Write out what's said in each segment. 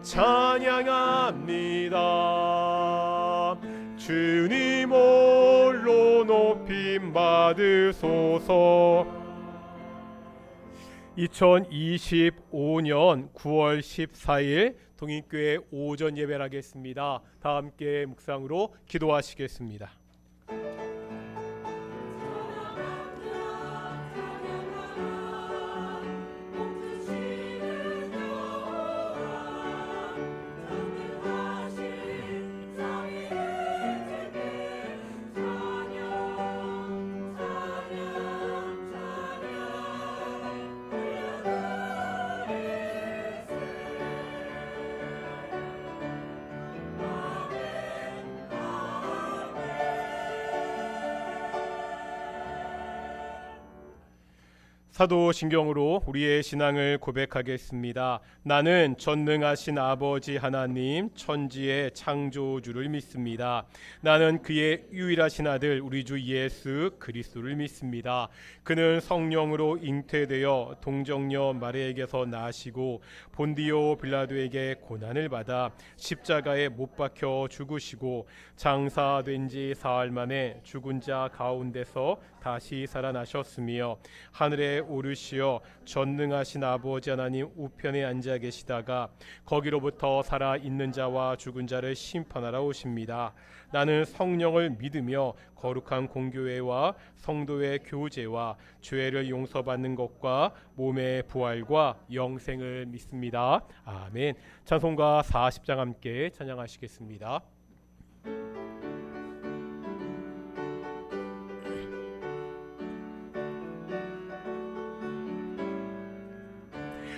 찬양합니다. 주님 홀로 높임 받으소서. 2025년 9월 14일 동인교회 오전 예배를 하겠습니다. 다 함께 묵상으로 기도하시겠습니다. 사도신경으로 우리의 신앙을 고백하겠습니다. 나는 전능하신 아버지 하나님 천지의 창조주를 믿습니다. 나는 그의 유일하신 아들 우리 주 예수 그리스도를 믿습니다. 그는 성령으로 잉태되어 동정녀 마리아에게서 나시고 본디오 빌라도에게 고난을 받아 십자가에 못 박혀 죽으시고 장사된 지 사흘 만에 죽은 자 가운데서 다시 살아나셨으며 하늘에 오르시어 전능하신 아버지 하나님 우편에 앉아 계시다가 거기로부터 살아 있는 자와 죽은 자를 심판하러 오십니다. 나는 성령을 믿으며 거룩한 공교회와 성도의 교제와 죄를 용서받는 것과 몸의 부활과 영생을 믿습니다. 아멘. 찬송가 40장 함께 찬양하시겠습니다.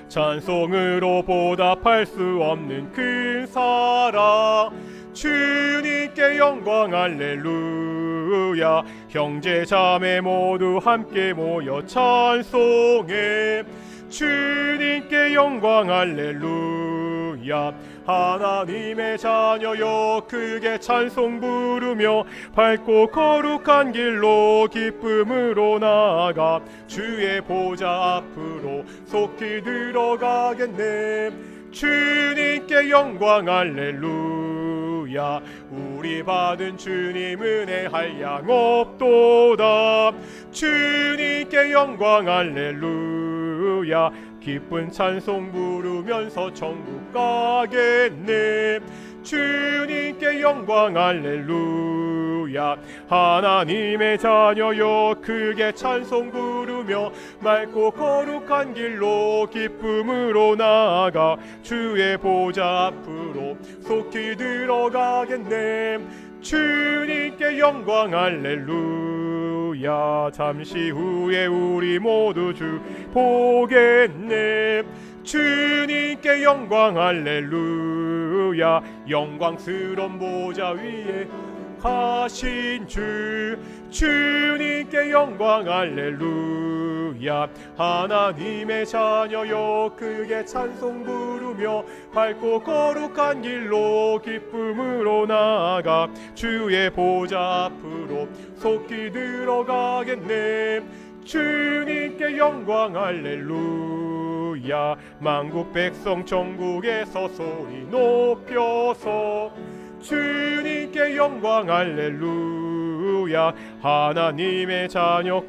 찬송으로 보답할 수 없는 큰 사랑 주님께 영광 할렐루야. 형제 자매 모두 함께 모여 찬송해 주님께 영광 할렐루야. 하나님의 자녀여 크게 찬송 부르며 밝고 거룩한 길로 기쁨으로 나아가 주의 보좌 앞으로 속히 들어가겠네. 주님께 영광 할렐루야. 우리 받은 주님 은혜 한량 없도다. 주님께 영광 할렐루야. 기쁜 찬송 부르면서 천국 가겠네. 주님께 영광 할렐루야. 하나님의 자녀여 크게 찬송 부르며 맑고 거룩한 길로 기쁨으로 나아가 주의 보좌 앞으로 속히 들어가겠네. 주님께 영광 할렐루야. 잠시 후에 우리 모두 주 보겠네. 주님께 영광 할렐루야. 영광스러운 보좌 위에 가신 주 주님께 영광 할렐루야. 하나님의 자녀여 크게 찬송 부르며 밝고 거룩한 길로 기쁨으로 나아가 주의 보좌 앞으로 속히 들어가겠네. 주님께 영광 할렐루야. 만국 백성 천국에서 소리 높여서 주님께 영광 할렐루야. 하나님의 자녀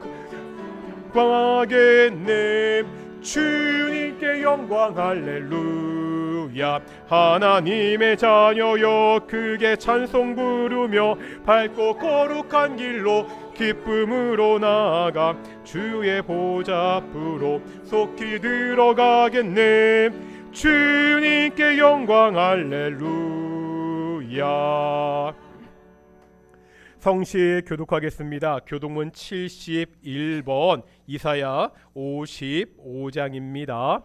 영광하겠네. 주님께 영광 할렐루야. 하나님의 자녀여 크게 찬송 부르며 밝고 거룩한 길로 기쁨으로 나아가 주의 보좌 앞으로 속히 들어가겠네. 주님께 영광 할렐루야. 성시 교독하겠습니다. 교독문 71번 이사야 55장입니다.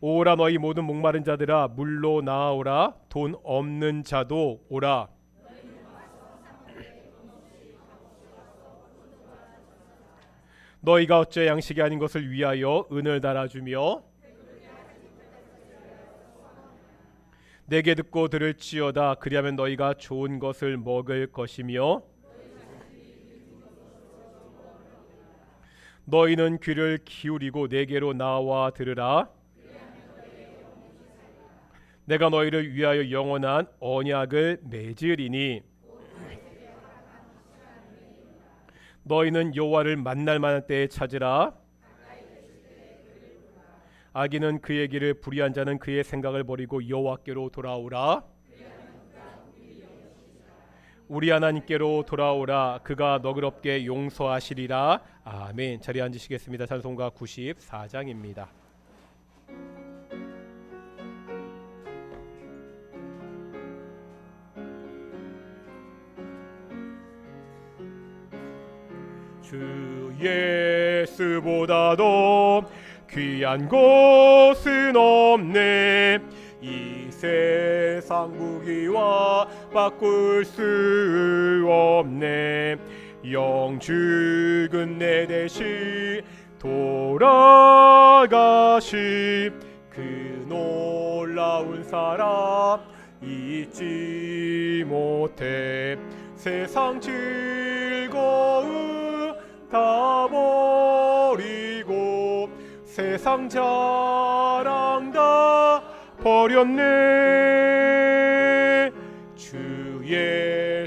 오라 너희 모든 목마른 자들아 물로 나오라. 돈 없는 자도 오라. 너희가 어째 양식이 아닌 것을 위하여 은을 달아주며 내게 듣고 들을지어다. 그리하면 너희가 좋은 것을 먹을 것이며 너희는 귀를 기울이고 내게로 나와 들으라. 내가 너희를 위하여 영원한 언약을 맺으리니 너희는 여호와를 만날 만한 때에 찾으라. 악인은 그의 길을 불의한 자는 그의 생각을 버리고 여호와께로 돌아오라. 우리 하나님께로 돌아오라. 그가 너그럽게 용서하시리라. 아멘. 자리에 앉으시겠습니다. 찬송가 94장입니다. 주 예수보다도 귀한 것은 없네. 이 세상 무기와 바꿀 수 없네. 영죽은 내 대신 돌아가시. 그 놀라운 사랑 잊지 못해. 세상 즐거움 다 버리고 세상 자랑 다 버렸네. 주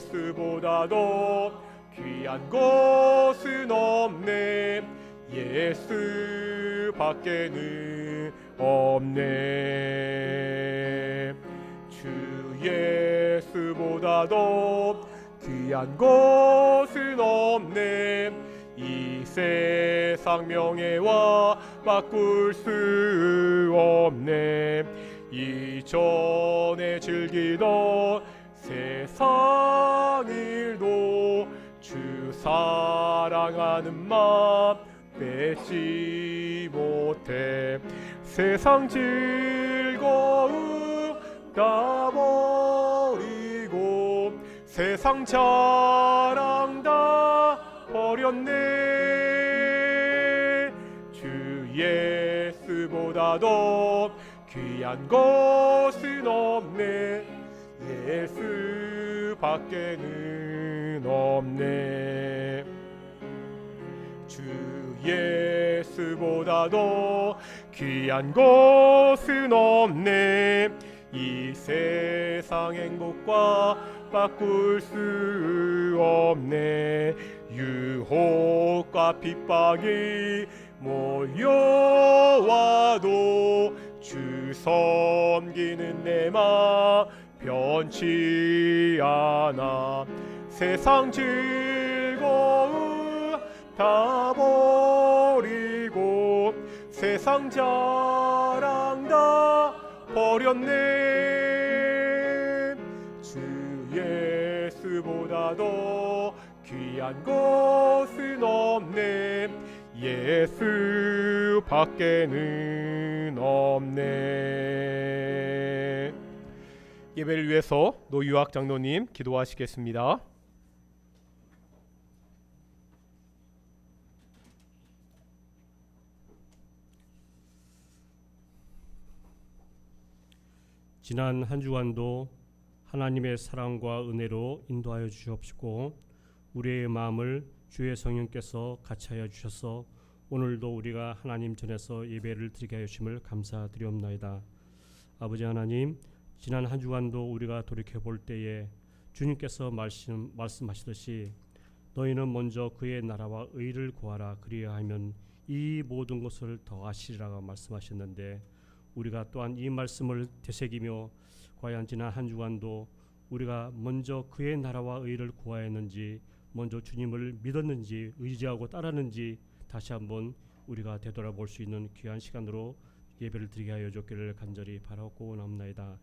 예수보다도 귀한 것은 없네. 예수 밖에는 없네. 주 예수보다도 귀한 것은 없네. 이 세상 명예와 바꿀 수 없네. 이전에 즐기던 세상 일도 주 사랑하는 마음 뺏지 못해. 세상 즐거움 다 버리고 세상 자랑 다 버렸네. 주 예수보다도 귀한 것은 없네. 예수 밖에는 없네. 주 예수보다도 귀한 것은 없네. 이 세상 행복과 바꿀 수 없네. 유혹과 핍박이 몰려와도 주 섬기는 내 맘 변치 않아. 세상 즐거움 다 버리고 세상 자랑 다 버렸네. 주 예수보다도 귀한 것은 없네. 예수 밖에는 없네. 예배를 위해서 노유학 장로님 기도하시겠습니다. 지난 한 주간도 하나님의 사랑과 은혜로 인도하여 주시옵시고 우리의 마음을 주의 성령께서 같이하여 주셔서 오늘도 우리가 하나님 전에서 예배를 드리게 하여 주심을 감사드리옵나이다. 아버지 하나님, 지난 한 주간도 우리가 돌이켜 볼 때에 주님께서 말씀하시듯이 너희는 먼저 그의 나라와 의를 구하라. 그리하면 이 모든 것을 더하시리라고 말씀하셨는데 우리가 또한 이 말씀을 되새기며 과연 지난 한 주간도 우리가 먼저 그의 나라와 의를 구하였는지, 먼저 주님을 믿었는지, 의지하고 따랐는지 다시 한번 우리가 되돌아볼 수 있는 귀한 시간으로 예배를 드리게 하여 주기를 간절히 바라고 원합나이다.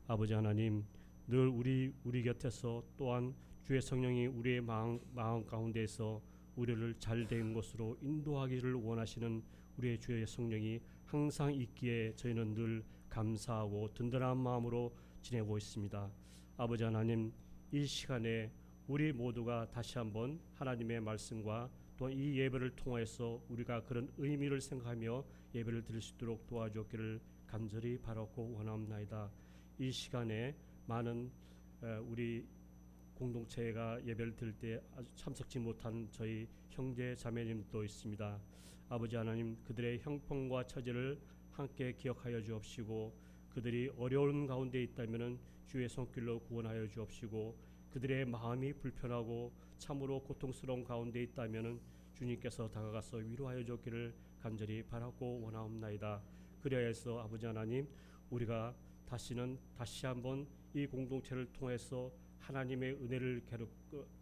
아버지 하나님, 늘 우리 곁에서 또한 주의 성령이 우리의 마음 가운데에서 우리를 잘된 곳으로 인도하기를 원하시는 우리의 주의 성령이 항상 있기에 저희는 늘 감사하고 든든한 마음으로 지내고 있습니다. 아버지 하나님, 이 시간에 우리 모두가 다시 한번 하나님의 말씀과 또 이 예배를 통하여서 우리가 그런 의미를 생각하며 예배를 드릴 수 있도록 도와주기를 간절히 바라고 원합나이다. 이 시간에 많은 우리 공동체가 예배를 드릴 때 아주 참석지 못한 저희 형제 자매님도 있습니다. 아버지 하나님, 그들의 형편과 처지를 함께 기억하여 주옵시고 그들이 어려운 가운데 있다면은 주의 손길로 구원하여 주옵시고, 그들의 마음이 불편하고 참으로 고통스러운 가운데 있다면은 주님께서 다가가서 위로하여 주기를 간절히 바라고 원하옵나이다. 그리하여서 아버지 하나님, 우리가 다시 한번 이 공동체를 통해서 하나님의 은혜를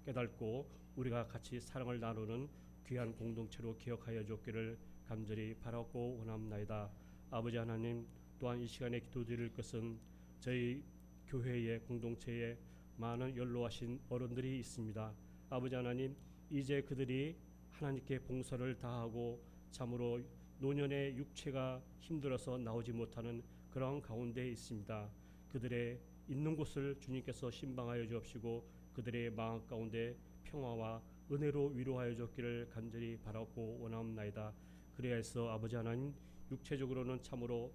깨닫고 우리가 같이 사랑을 나누는 귀한 공동체로 기억하여 주기를 간절히 바라고 원합나이다. 아버지 하나님, 또한 이 시간에 기도드릴 것은 저희 교회의 공동체에 많은 연로하신 어른들이 있습니다. 아버지 하나님, 이제 그들이 하나님께 봉사를 다하고 참으로 노년의 육체가 힘들어서 나오지 못하는 그런 가운데 있습니다. 그들의 있는 곳을 주님께서 신방하여 주옵시고, 그들의 마음 가운데 평화와 은혜로 위로하여 주기를 간절히 바라고 원하옵나이다. 그래야해서 아버지 하나님, 육체적으로는 참으로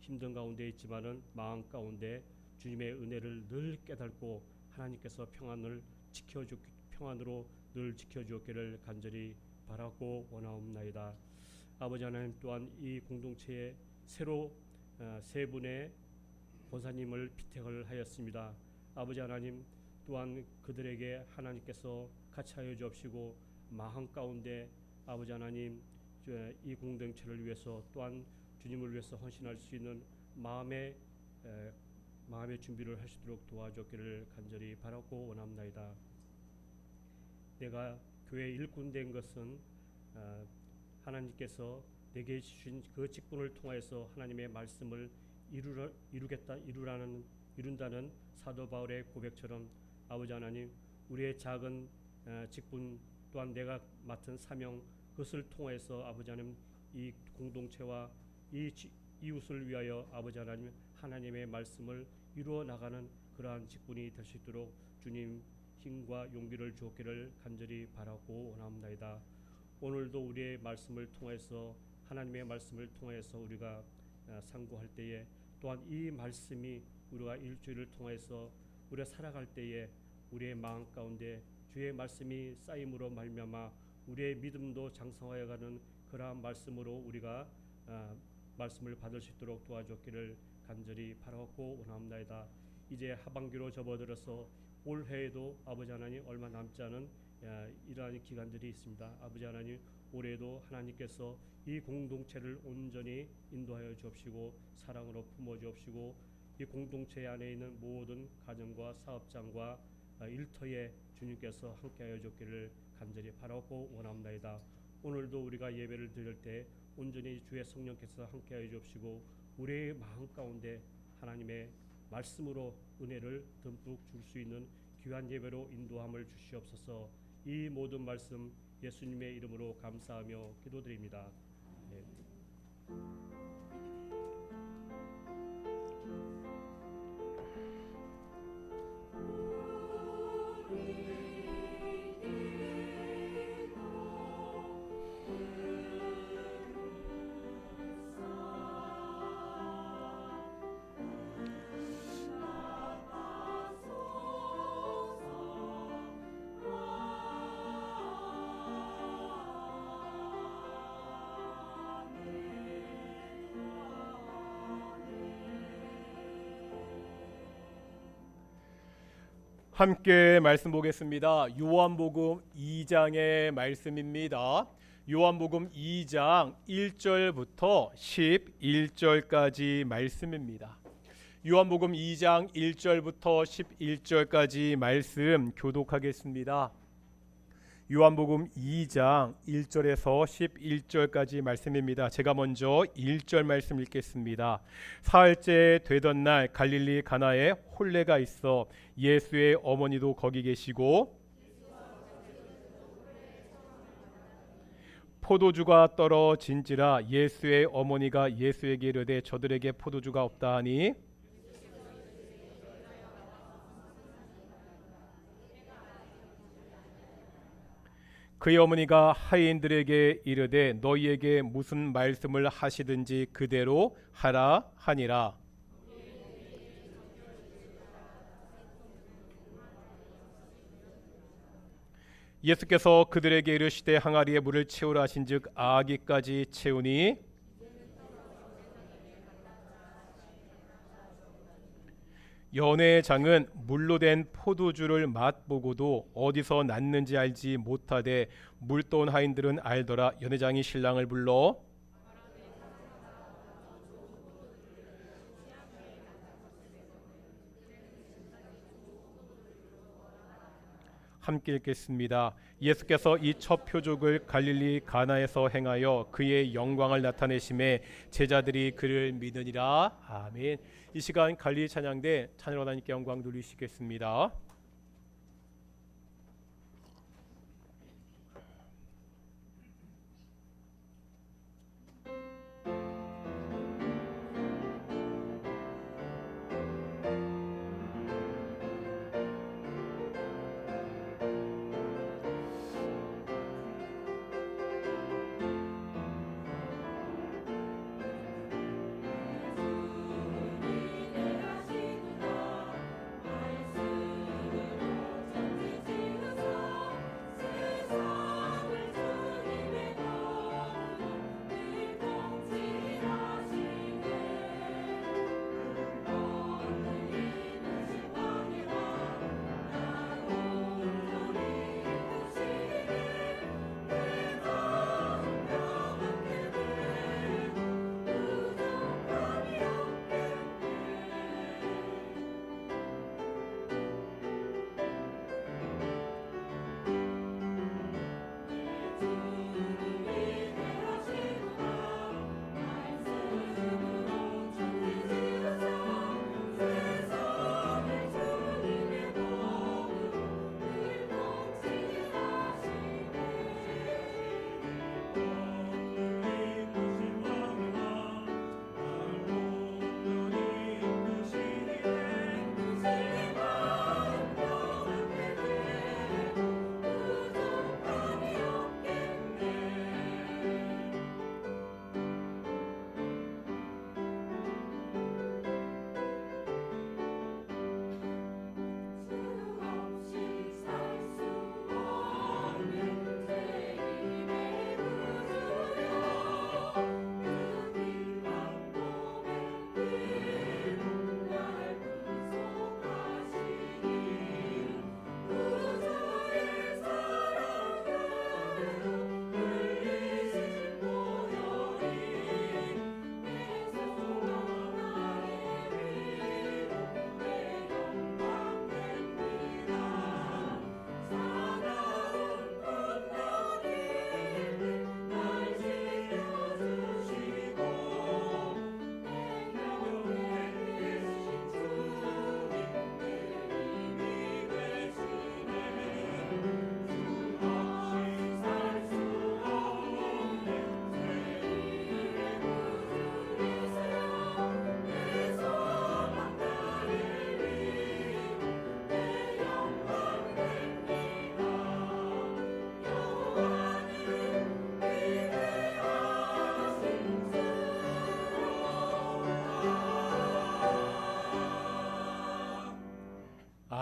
힘든 가운데 있지만은 마음 가운데 주님의 은혜를 늘 깨닫고 하나님께서 평안으로 늘 지켜주었기를 간절히 바라고 원하옵나이다. 아버지 하나님, 또한 이 공동체에 새로 세 분의 권사님을 피택을 하였습니다. 아버지 하나님, 또한 그들에게 하나님께서 같이 하여 주옵시고, 마음 가운데 아버지 하나님, 이 공동체를 위해서 또한 주님을 위해서 헌신할 수 있는 마음의 준비를 하시도록 도와주기를 간절히 바라고 원합나이다. 내가 교회 일꾼 된 것은 하나님께서 내게 주신 그 직분을 통해서 하나님의 말씀을 이룬다는 사도 바울의 고백처럼 아버지 하나님, 우리의 작은 직분 또한 내가 맡은 사명, 그것을 통해서 아버지 하나님, 이 공동체와 이 이웃을 위하여 아버지 하나님, 하나님의 말씀을 이루어 나가는 그러한 직분이 될 수 있도록 주님 힘과 용기를 주옵기를 간절히 바라고 원합나이다. 오늘도 우리의 말씀을 통해서, 하나님의 말씀을 통해서 우리가 상고할 때에 또한 이 말씀이 우리가 일주일을 통해서 우리가 살아갈 때에 우리의 마음 가운데 주의 말씀이 쌓임으로 말미암아 우리의 믿음도 장성하여가는 그러한 말씀으로 우리가 말씀을 받을 수 있도록 도와주기를 간절히 바라고 원합나이다. 이제 하반기로 접어들어서 올해에도 아버지 하나님 얼마 남지 않은 이러한 기간들이 있습니다. 아버지 하나님, 올해도 하나님께서 이 공동체를 온전히 인도하여 주옵시고 사랑으로 품어 주옵시고, 이 공동체 안에 있는 모든 가정과 사업장과 일터에 주님께서 함께하여 주기를 간절히 바라고 원합나이다. 오늘도 우리가 예배를 드릴 때 온전히 주의 성령께서 함께하여 주옵시고, 우리의 마음 가운데 하나님의 말씀으로 은혜를 듬뿍 줄 수 있는 귀한 예배로 인도함을 주시옵소서. 이 모든 말씀 예수님의 이름으로 감사하며 기도드립니다. 네. 함께 말씀 보겠습니다. 요한복음 2장의 말씀입니다. 요한복음 2장 1절부터 11절까지 말씀입니다. 요한복음 2장 1절부터 11절까지 말씀 교독하겠습니다. 요한복음 2장 1절에서 11절까지 말씀입니다. 제가 먼저 1절 말씀 읽겠습니다. 사흘째 되던 날 갈릴리 가나에 혼례가 있어 예수의 어머니도 거기 계시고 포도주가 떨어진지라 예수의 어머니가 예수에게 이르되 저들에게 포도주가 없다 하니 그의 어머니가 하인들에게 이르되 너희에게 무슨 말씀을 하시든지 그대로 하라 하니라. 예수께서 그들에게 이르시되 항아리에 물을 채우라 하신즉 아기까지 채우니 연회의 장은 물로 된 포도주를 맛보고도 어디서 났는지 알지 못하되 물돈 하인들은 알더라. 연회장이 신랑을 불러 함께 읽겠습니다. 예수께서 이 첫 표적을 갈릴리 가나에서 행하여 그의 영광을 나타내심에 제자들이 그를 믿으니라. 아멘. 이 시간 갈릴리 찬양대 찬양 하나님께 영광 돌리시겠습니다.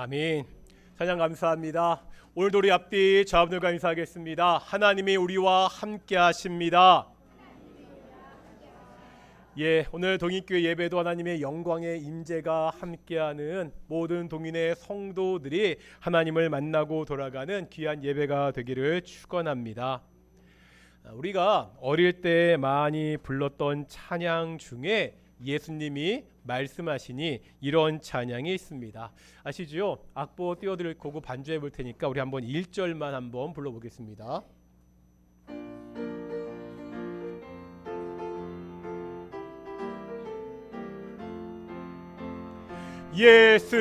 아멘. 찬양 감사합니다. 오늘도 우리 앞뒤 좌우들과 인사하겠습니다. 하나님이 우리와 함께 하십니다. 예, 오늘 동인교회 예배도 하나님의 영광의 임재가 함께하는 모든 동인의 성도들이 하나님을 만나고 돌아가는 귀한 예배가 되기를 축원합니다. 우리가 어릴 때 많이 불렀던 찬양 중에 예수님이 말씀하시니 이런 찬양이 있습니다. 아시죠? 악보 띄워드릴 거고 반주해 볼 테니까 우리 한번 1절만 한번 불러보겠습니다.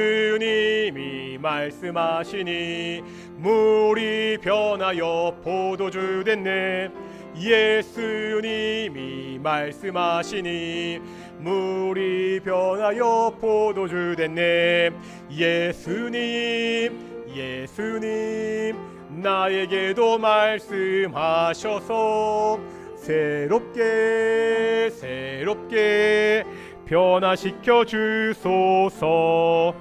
예수님이 말씀하시니 물이 변하여 포도주 됐네. 예수님이 말씀하시니 물이 변하여 포도주 됐네. 예수님 나에게도 말씀하셔서 새롭게 변화시켜 주소서.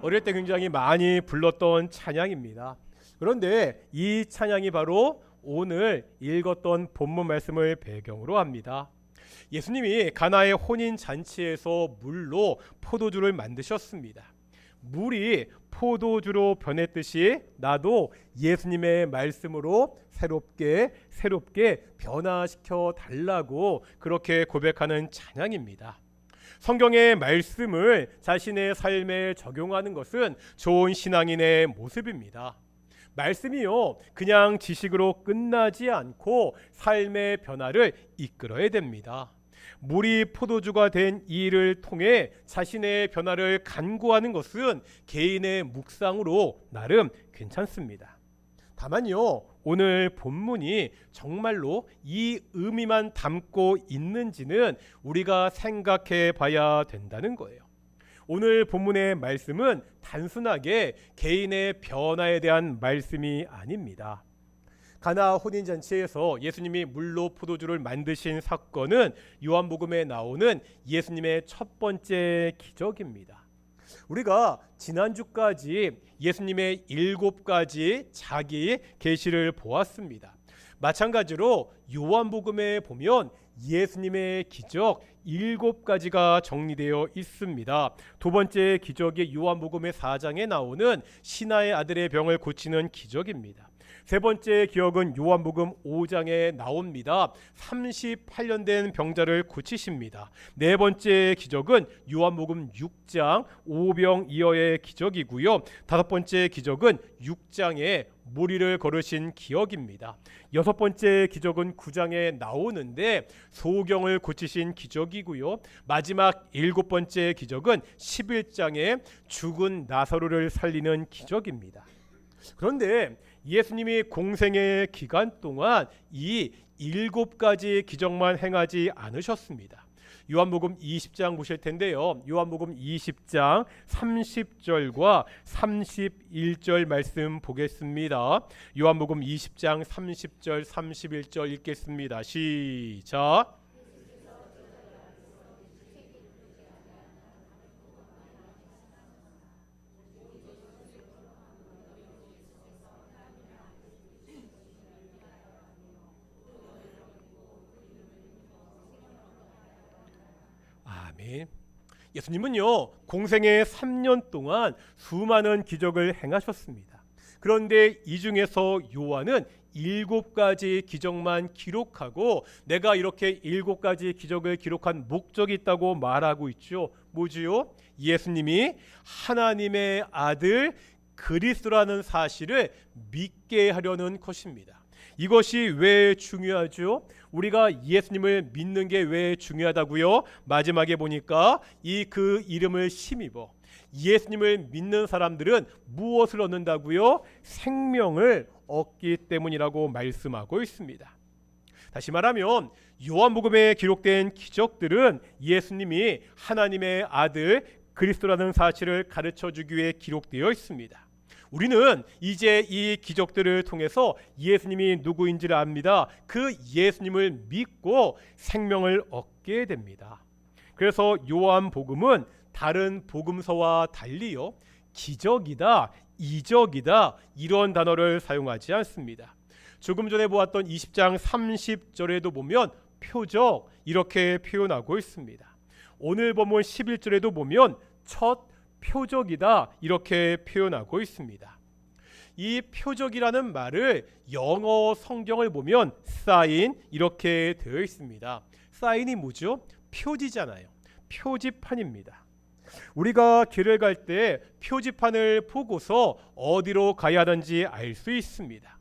어릴 때 굉장히 많이 불렀던 찬양입니다. 그런데 이 찬양이 바로 오늘 읽었던 본문 말씀을 배경으로 합니다. 예수님이 가나의 혼인 잔치에서 물로 포도주를 만드셨습니다. 물이 포도주로 변했듯이 나도 예수님의 말씀으로 새롭게 변화시켜 달라고 그렇게 고백하는 찬양입니다. 성경의 말씀을 자신의 삶에 적용하는 것은 좋은 신앙인의 모습입니다. 말씀이요, 그냥 지식으로 끝나지 않고 삶의 변화를 이끌어야 됩니다. 물이 포도주가 된 이 일을 통해 자신의 변화를 간구하는 것은 개인의 묵상으로 나름 괜찮습니다. 다만요, 오늘 본문이 정말로 이 의미만 담고 있는지는 우리가 생각해 봐야 된다는 거예요. 오늘 본문의 말씀은 단순하게 개인의 변화에 대한 말씀이 아닙니다. 가나 혼인잔치에서 예수님이 물로 포도주를 만드신 사건은 요한복음에 나오는 예수님의 첫 번째 기적입니다. 우리가 지난주까지 예수님의 7가지 자기 계시를 보았습니다. 마찬가지로 요한복음에 보면 예수님의 기적 7가지가 정리되어 있습니다. 두 번째 기적이 요한복음의 4장에 나오는 신하의 아들의 병을 고치는 기적입니다. 세 번째 기억은 요한복음 5장에 나옵니다. 38년 된 병자를 고치십니다. 네 번째 기적은 요한복음 6장 오병이어의 기적이고요. 다섯 번째 기적은 6장에 무리를 걸으신 기억입니다. 여섯 번째 기적은 9장에 나오는데 소경을 고치신 기적이고요. 마지막 7번째 기적은 11장에 죽은 나사로를 살리는 기적입니다. 그런데 예수님이 공생의 기간 동안 이 7가지 기적만 행하지 않으셨습니다. 요한복음 20장 보실 텐데요. 요한복음 20장 30절과 31절 말씀 보겠습니다. 요한복음 20장 30절 31절 읽겠습니다. 시작. 아멘. 예수님은요, 공생의 3년 동안 수많은 기적을 행하셨습니다. 그런데 이 중에서 요한은 7가지 기적만 기록하고 내가 이렇게 7가지 기적을 기록한 목적이 있다고 말하고 있죠. 뭐지요? 예수님이 하나님의 아들 그리스도라는 사실을 믿게 하려는 것입니다. 이것이 왜 중요하죠? 우리가 예수님을 믿는 게 왜 중요하다고요? 마지막에 보니까 그 이름을 힘입어 예수님을 믿는 사람들은 무엇을 얻는다고요? 생명을 얻기 때문이라고 말씀하고 있습니다. 다시 말하면 요한복음에 기록된 기적들은 예수님이 하나님의 아들 그리스도라는 사실을 가르쳐주기 위해 기록되어 있습니다. 우리는 이제 이 기적들을 통해서 예수님이 누구인지를 압니다. 그 예수님을 믿고 생명을 얻게 됩니다. 그래서 요한복음은 다른 복음서와 달리요, 기적이다, 이적이다 이런 단어를 사용하지 않습니다. 조금 전에 보았던 20장 30절에도 보면 표적 이렇게 표현하고 있습니다. 오늘 본문 11절에도 보면 첫 표적이다 이렇게 표현하고 있습니다. 이 표적이라는 말을 영어 성경을 보면 사인 이렇게 되어 있습니다. 사인이 뭐죠? 표지잖아요. 표지판입니다. 우리가 길을 갈 때 표지판을 보고서 어디로 가야 하는지 알 수 있습니다.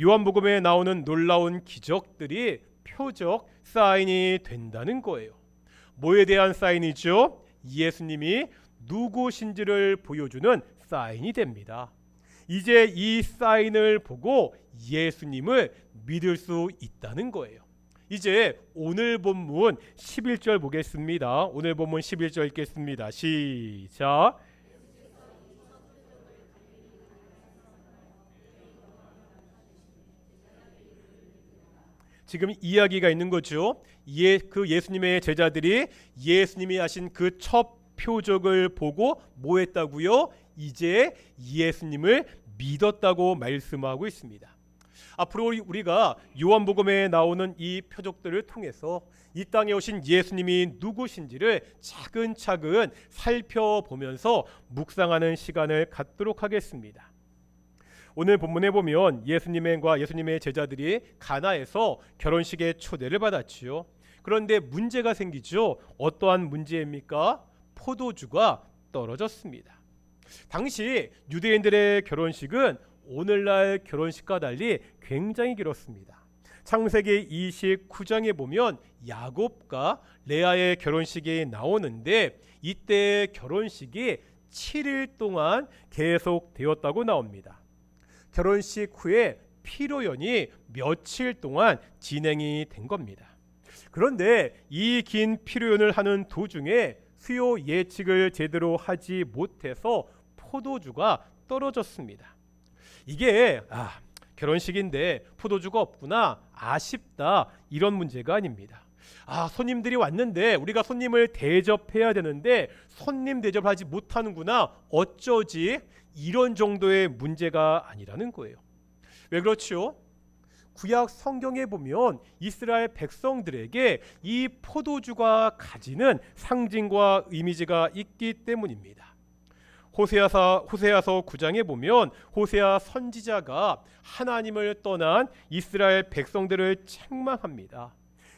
요한복음에 나오는 놀라운 기적들이 표적 사인이 된다는 거예요. 뭐에 대한 사인이죠? 예수님이 누구신지를 보여주는 사인이 됩니다. 이제 이 사인을 보고 예수님을 믿을 수 있다는 거예요. 이제 오늘 본문 11절 보겠습니다. 오늘 본문 11절 읽겠습니다. 시작. 지금 이야기가 있는 거죠. 그 예수님의 제자들이 예수님이 하신 그 첫 표적을 보고 뭐 했다고요? 이제 예수님을 믿었다고 말씀하고 있습니다. 앞으로 우리가 요한복음에 나오는 이 표적들을 통해서 이 땅에 오신 예수님이 누구신지를 차근차근 살펴보면서 묵상하는 시간을 갖도록 하겠습니다. 오늘 본문에 보면 예수님의 제자들이 가나에서 결혼식에 초대를 받았지요. 그런데 문제가 생기죠. 어떠한 문제입니까? 포도주가 떨어졌습니다. 당시 유대인들의 결혼식은 오늘날 결혼식과 달리 굉장히 길었습니다. 창세기 29장에 보면 야곱과 레아의 결혼식이 나오는데 이때 결혼식이 7일 동안 계속되었다고 나옵니다. 결혼식 후에 피로연이 며칠 동안 진행이 된 겁니다. 그런데 이 긴 피로연을 하는 도중에 수요 예측을 제대로 하지 못해서 포도주가 떨어졌습니다. 이게 결혼식인데 포도주가 없구나, 아쉽다, 이런 문제가 아닙니다. 손님들이 왔는데 우리가 손님을 대접해야 되는데 손님 대접하지 못하는구나, 어쩌지, 이런 정도의 문제가 아니라는 거예요. 왜 그렇죠? 구약 성경에 보면 이스라엘 백성들에게 이 포도주가 가지는 상징과 이미지가 있기 때문입니다. 호세아서 9장에 보면 호세아 선지자가 하나님을 떠난 이스라엘 백성들을 책망합니다.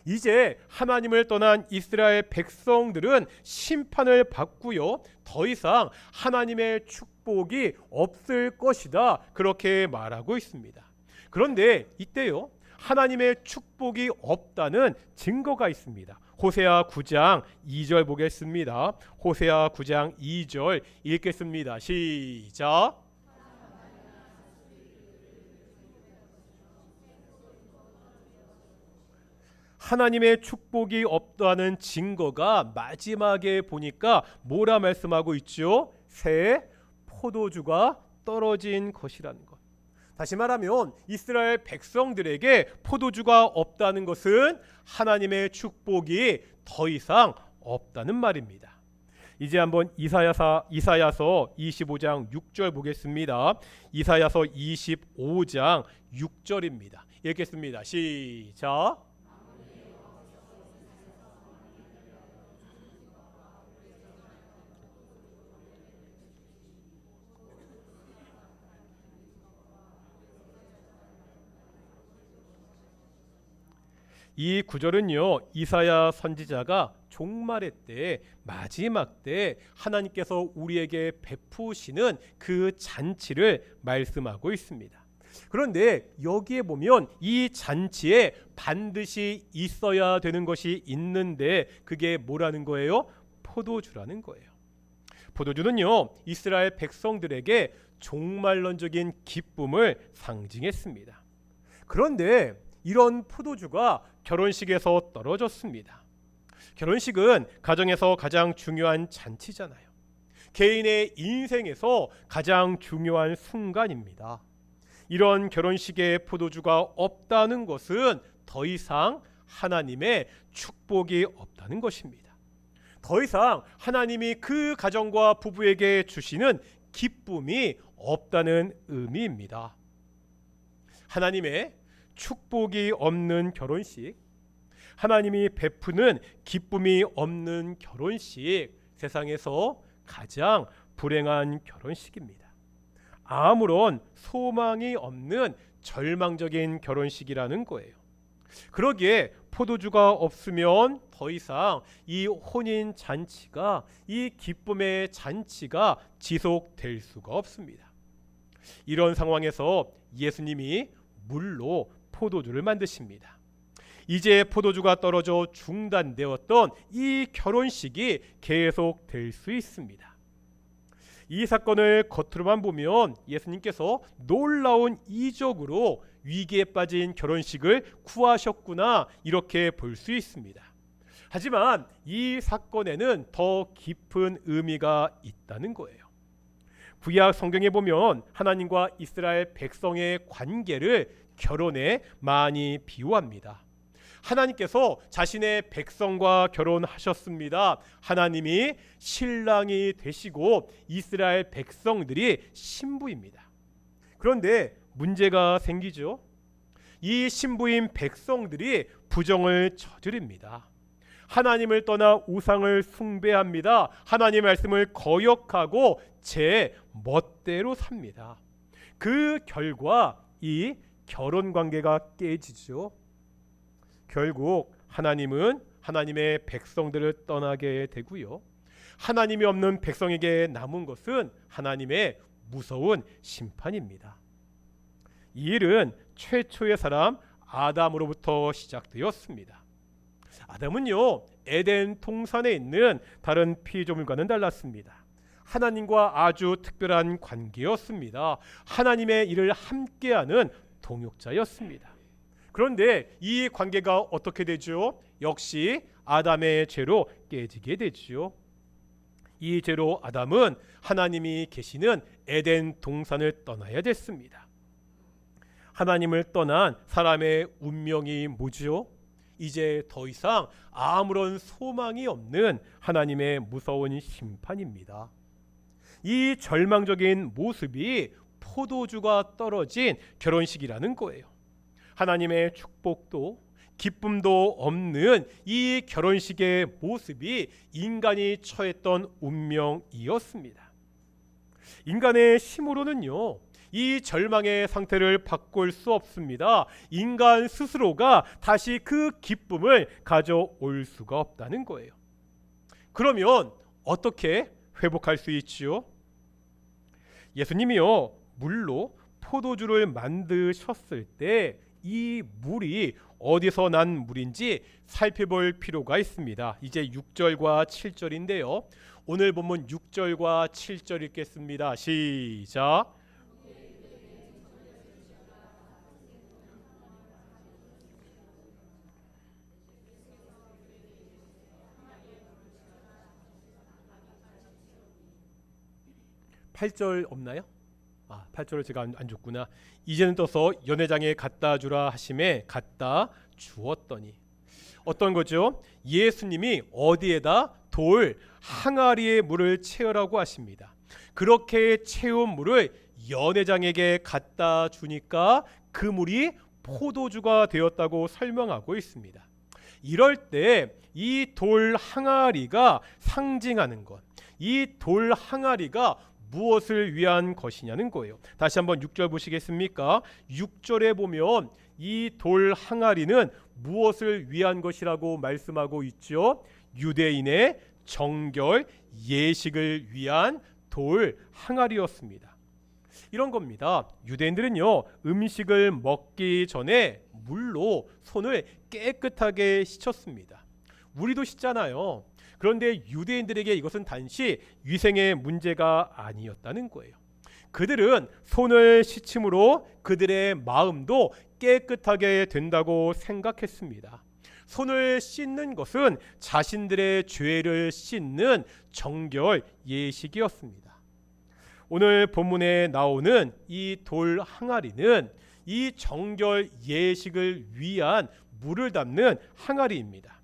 이제 하나님을 떠난 이스라엘 백성들은 심판을 받고요, 더 이상 하나님의 축복이 없을 것이다, 그렇게 말하고 있습니다. 그런데 이때요, 하나님의 축복이 없다는 증거가 있습니다. 호세아 9장 2절 보겠습니다. 호세아 9장 2절 읽겠습니다. 시작. 하나님의 축복이 없다는 증거가 마지막에 보니까 뭐라 말씀하고 있죠? 새 포도주가 떨어진 것이라는 것. 다시 말하면 이스라엘 백성들에게 포도주가 없다는 것은 하나님의 축복이 더 이상 없다는 말입니다. 이제 한번 이사야서 25장 6절 보겠습니다. 이사야서 25장 6절입니다. 읽겠습니다. 시작. 이 구절은요, 이사야 선지자가 종말의 때, 마지막 때 하나님께서 우리에게 베푸시는 그 잔치를 말씀하고 있습니다. 그런데 여기에 보면 이 잔치에 반드시 있어야 되는 것이 있는데 그게 뭐라는 거예요? 포도주라는 거예요. 포도주는요, 이스라엘 백성들에게 종말론적인 기쁨을 상징했습니다. 그런데 이런 포도주가 결혼식에서 떨어졌습니다. 결혼식은 가정에서 가장 중요한 잔치잖아요. 개인의 인생에서 가장 중요한 순간입니다. 이런 결혼식에 포도주가 없다는 것은 더 이상 하나님의 축복이 없다는 것입니다. 더 이상 하나님이 그 가정과 부부에게 주시는 기쁨이 없다는 의미입니다. 하나님의 축복이 없는 결혼식, 하나님이 베푸는 기쁨이 없는 결혼식, 세상에서 가장 불행한 결혼식입니다. 아무런 소망이 없는 절망적인 결혼식이라는 거예요. 그러기에 포도주가 없으면 더 이상 이 혼인 잔치가, 이 기쁨의 잔치가 지속될 수가 없습니다. 이런 상황에서 예수님이 물로 포도주를 만드십니다. 이제 포도주가 떨어져 중단되었던 이 결혼식이 계속될 수 있습니다. 이 사건을 겉으로만 보면 예수님께서 놀라운 이적으로 위기에 빠진 결혼식을 구하셨구나, 이렇게 볼 수 있습니다. 하지만 이 사건에는 더 깊은 의미가 있다는 거예요. 구약 성경에 보면 하나님과 이스라엘 백성의 관계를 결혼에 많이 비유합니다. 하나님께서 자신의 백성과 결혼하셨습니다. 하나님이 신랑이 되시고 이스라엘 백성들이 신부입니다. 그런데 문제가 생기죠. 이 신부인 백성들이 부정을 저지릅니다. 하나님을 떠나 우상을 숭배합니다. 하나님의 말씀을 거역하고 제 멋대로 삽니다. 그 결과 이 결혼 관계가 깨지죠. 결국 하나님은 하나님의 백성들을 떠나게 되고요. 하나님이 없는 백성에게 남은 것은 하나님의 무서운 심판입니다. 이 일은 최초의 사람 아담으로부터 시작되었습니다. 아담은요, 에덴 동산에 있는 다른 피조물과는 달랐습니다. 하나님과 아주 특별한 관계였습니다. 하나님의 일을 함께하는 동역자였습니다. 그런데 이 관계가 어떻게 되죠? 역시 아담의 죄로 깨지게 되죠. 이 죄로 아담은 하나님이 계시는 에덴 동산을 떠나야 됐습니다. 하나님을 떠난 사람의 운명이 뭐죠? 이제 더 이상 아무런 소망이 없는 하나님의 무서운 심판입니다. 이 절망적인 모습이 포도주가 떨어진 결혼식이라는 거예요. 하나님의 축복도 기쁨도 없는 이 결혼식의 모습이 인간이 처했던 운명이었습니다. 인간의 힘으로는요, 이 절망의 상태를 바꿀 수 없습니다. 인간 스스로가 다시 그 기쁨을 가져올 수가 없다는 거예요. 그러면 어떻게 회복할 수 있지요? 예수님이요, 물로 포도주를 만드셨을 때 이 물이 어디서 난 물인지 살펴볼 필요가 있습니다. 이제 6절과 7절인데요. 오늘 본문 6절과 7절 읽겠습니다. 시작. (8절) 없나요? 8절을 제가 안 줬구나. 이제는 떠서 연회장에 갖다 주라 하심에 갖다 주었더니, 어떤 거죠? 예수님이 어디에다? 돌 항아리에 물을 채우라고 하십니다. 그렇게 채운 물을 연회장에게 갖다 주니까 그 물이 포도주가 되었다고 설명하고 있습니다. 이럴 때 이 돌 항아리가 상징하는 것, 이 돌 항아리가 무엇을 위한 것이냐는 거예요. 다시 한번 6절 보시겠습니까? 6절에 보면 이 돌 항아리는 무엇을 위한 것이라고 말씀하고 있죠? 유대인의 정결 예식을 위한 돌 항아리였습니다. 이런 겁니다. 유대인들은요, 음식을 먹기 전에 물로 손을 깨끗하게 씻었습니다. 우리도 씻잖아요. 그런데 유대인들에게 이것은 단지 위생의 문제가 아니었다는 거예요. 그들은 손을 씻음으로 그들의 마음도 깨끗하게 된다고 생각했습니다. 손을 씻는 것은 자신들의 죄를 씻는 정결 예식이었습니다. 오늘 본문에 나오는 이 돌 항아리는 이 정결 예식을 위한 물을 담는 항아리입니다.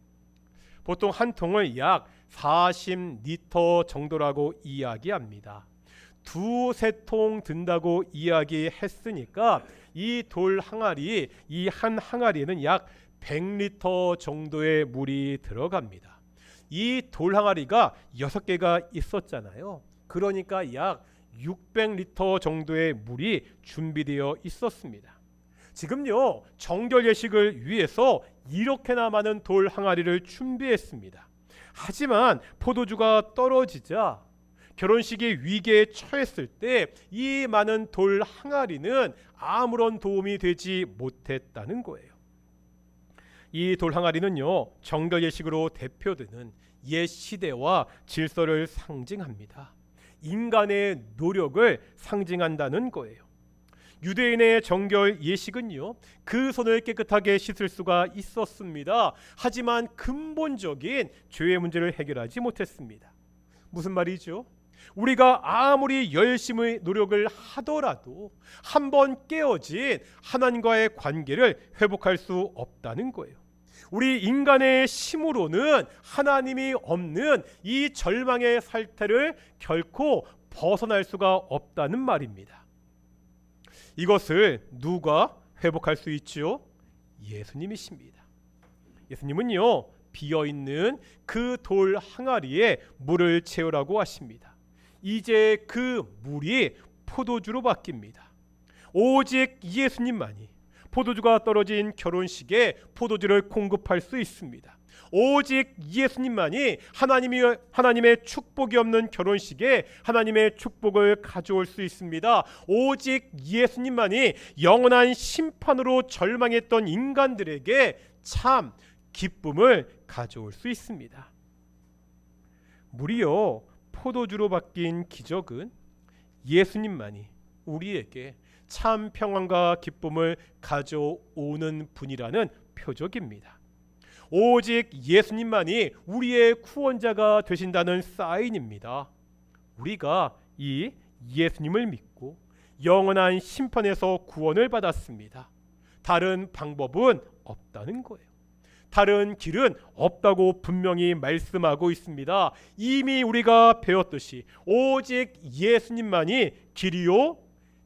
보통 한 통을 약 40리터 정도라고 이야기합니다. 2-3통 든다고 이야기했으니까 이 돌 항아리, 이 한 항아리에는 약 100리터 정도의 물이 들어갑니다. 이 돌 항아리가 6개가 있었잖아요. 그러니까 약 600리터 정도의 물이 준비되어 있었습니다. 지금요, 정결 예식을 위해서 이렇게나 많은 돌 항아리를 준비했습니다. 하지만 포도주가 떨어지자 결혼식이 위기에 처했을 때 이 많은 돌 항아리는 아무런 도움이 되지 못했다는 거예요. 이 돌 항아리는요, 정결 예식으로 대표되는 옛 시대와 질서를 상징합니다. 인간의 노력을 상징한다는 거예요. 유대인의 정결 예식은요, 그 손을 깨끗하게 씻을 수가 있었습니다. 하지만 근본적인 죄의 문제를 해결하지 못했습니다. 무슨 말이죠? 우리가 아무리 열심히 노력을 하더라도 한번 깨어진 하나님과의 관계를 회복할 수 없다는 거예요. 우리 인간의 힘으로는 하나님이 없는 이 절망의 살태를 결코 벗어날 수가 없다는 말입니다. 이것을 누가 회복할 수 있죠? 예수님이십니다. 예수님은요, 비어있는 그 돌 항아리에 물을 채우라고 하십니다. 이제 그 물이 포도주로 바뀝니다. 오직 예수님만이 포도주가 떨어진 결혼식에 포도주를 공급할 수 있습니다. 오직 예수님만이 하나님의 축복이 없는 결혼식에 하나님의 축복을 가져올 수 있습니다. 오직 예수님만이 영원한 심판으로 절망했던 인간들에게 참 기쁨을 가져올 수 있습니다. 물이요, 포도주로 바뀐 기적은 예수님만이 우리에게 참 평안과 기쁨을 가져오는 분이라는 표적입니다. 오직 예수님만이 우리의 구원자가 되신다는 사인입니다. 우리가 이 예수님을 믿고 영원한 심판에서 구원을 받았습니다. 다른 방법은 없다는 거예요. 다른 길은 없다고 분명히 말씀하고 있습니다. 이미 우리가 배웠듯이 오직 예수님만이 길이요,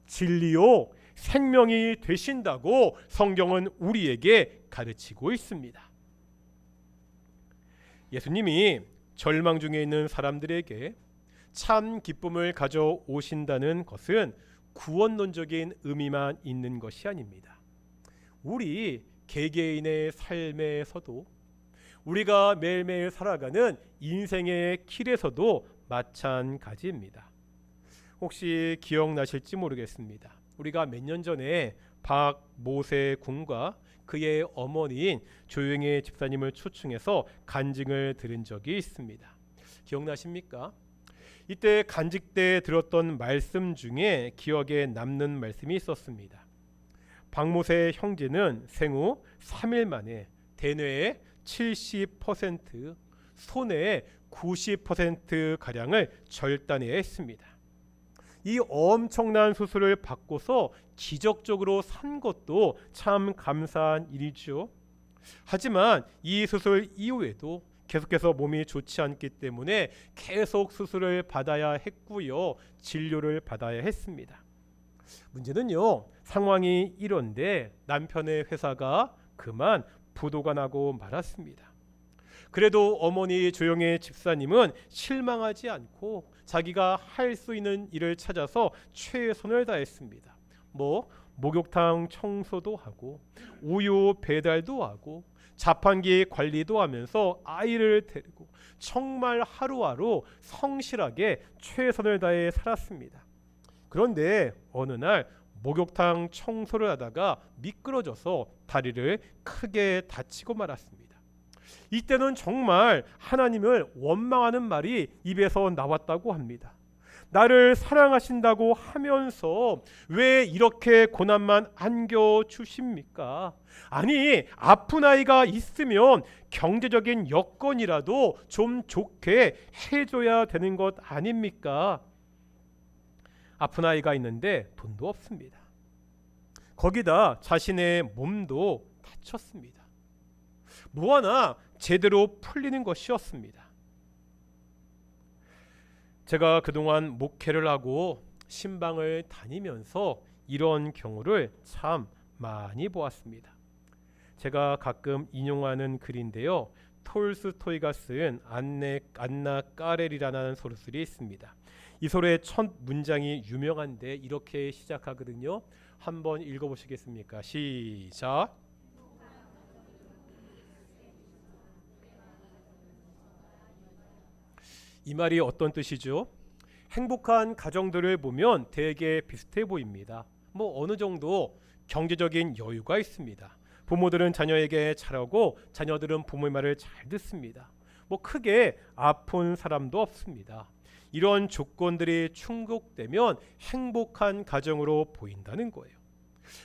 진리요, 생명이 되신다고 성경은 우리에게 가르치고 있습니다. 예수님이 절망 중에 있는 사람들에게 참 기쁨을 가져오신다는 것은 구원론적인 의미만 있는 것이 아닙니다. 우리 개개인의 삶에서도, 우리가 매일매일 살아가는 인생의 길에서도 마찬가지입니다. 혹시 기억나실지 모르겠습니다. 우리가 몇 년 전에 박모세 군과 그의 어머니인 조영애 집사님을 초청해서 간증을 들은 적이 있습니다. 기억나십니까? 이때 간직 때 들었던 말씀 중에 기억에 남는 말씀이 있었습니다. 박모세 형제는 생후 3일 만에 대뇌의 70%, 손해의 90%가량을 절단해야 했습니다. 이 엄청난 수술을 받고서 기적적으로 산 것도 참 감사한 일이죠. 하지만 이 수술 이후에도 계속해서 몸이 좋지 않기 때문에 계속 수술을 받아야 했고요, 진료를 받아야 했습니다. 문제는요, 상황이 이런데 남편의 회사가 그만 부도가 나고 말았습니다. 그래도 어머니 조영애 집사님은 실망하지 않고 자기가 할 수 있는 일을 찾아서 최선을 다했습니다. 목욕탕 청소도 하고 우유 배달도 하고 자판기 관리도 하면서 아이를 데리고 정말 하루하루 성실하게 최선을 다해 살았습니다. 그런데 어느 날 목욕탕 청소를 하다가 미끄러져서 다리를 크게 다치고 말았습니다. 이때는 정말 하나님을 원망하는 말이 입에서 나왔다고 합니다. 나를 사랑하신다고 하면서 왜 이렇게 고난만 안겨주십니까? 아니, 아픈 아이가 있으면 경제적인 여건이라도 좀 좋게 해줘야 되는 것 아닙니까? 아픈 아이가 있는데 돈도 없습니다. 거기다 자신의 몸도 다쳤습니다. 뭐 하나 제대로 풀리는 것이었습니다. 제가 그동안 목회를 하고 신방을 다니면서 이런 경우를 참 많이 보았습니다. 제가 가끔 인용하는 글인데요, 톨스토이가 쓴 안나 까렐이라는 소설이 있습니다. 이 소설의 첫 문장이 유명한데 이렇게 시작하거든요. 한번 읽어보시겠습니까? 시작. 이 말이 어떤 뜻이죠? 행복한 가정들을 보면 되게 비슷해 보입니다. 어느 정도 경제적인 여유가 있습니다. 부모들은 자녀에게 잘하고 자녀들은 부모의 말을 잘 듣습니다. 크게 아픈 사람도 없습니다. 이런 조건들이 충족되면 행복한 가정으로 보인다는 거예요.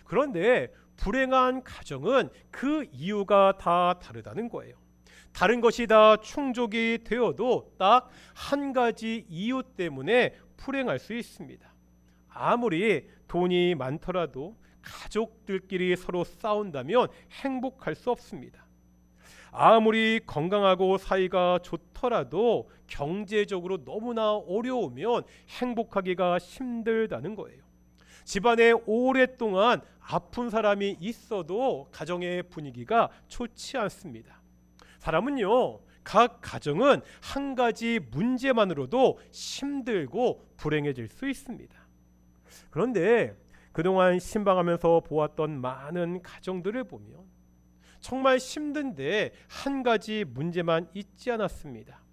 그런데 불행한 가정은 그 이유가 다 다르다는 거예요. 다른 것이 다 충족이 되어도 딱 한 가지 이유 때문에 불행할 수 있습니다. 아무리 돈이 많더라도 가족들끼리 서로 싸운다면 행복할 수 없습니다. 아무리 건강하고 사이가 좋더라도 경제적으로 너무나 어려우면 행복하기가 힘들다는 거예요. 집안에 오랫동안 아픈 사람이 있어도 가정의 분위기가 좋지 않습니다. 사람은요, 각 가정은 한 가지 문제만으로도 힘들고 불행해질 수 있습니다. 그런데 그동안 신방하면서 보았던 많은 가정들을 보면 정말 힘든데 한 가지 문제만 있지 않았습니다.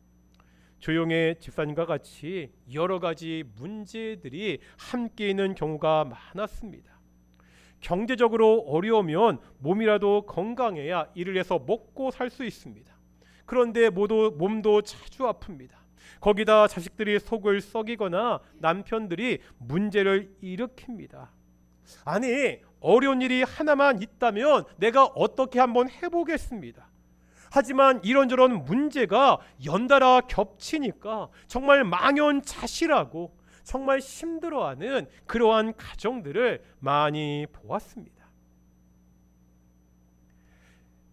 조용의 집사님과 같이 여러 가지 문제들이 함께 있는 경우가 많았습니다. 경제적으로 어려우면 몸이라도 건강해야 일을 해서 먹고 살 수 있습니다. 그런데 몸도 자주 아픕니다. 거기다 자식들이 속을 썩이거나 남편들이 문제를 일으킵니다. 아니, 어려운 일이 하나만 있다면 내가 어떻게 한번 해보겠습니다. 하지만 이런저런 문제가 연달아 겹치니까 정말 망연자실하고 정말 힘들어하는 그러한 가정들을 많이 보았습니다.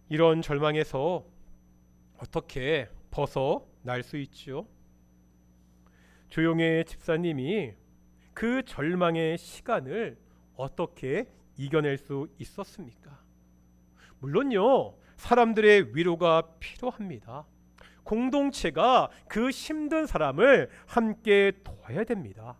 이런 절망에서 어떻게 벗어날 수 있죠? 조용의 집사님이 그 절망의 시간을 어떻게 이겨낼 수 있었습니까? 물론요, 사람들의 위로가 필요합니다. 공동체가 그 힘든 사람을 함께 도와야 됩니다.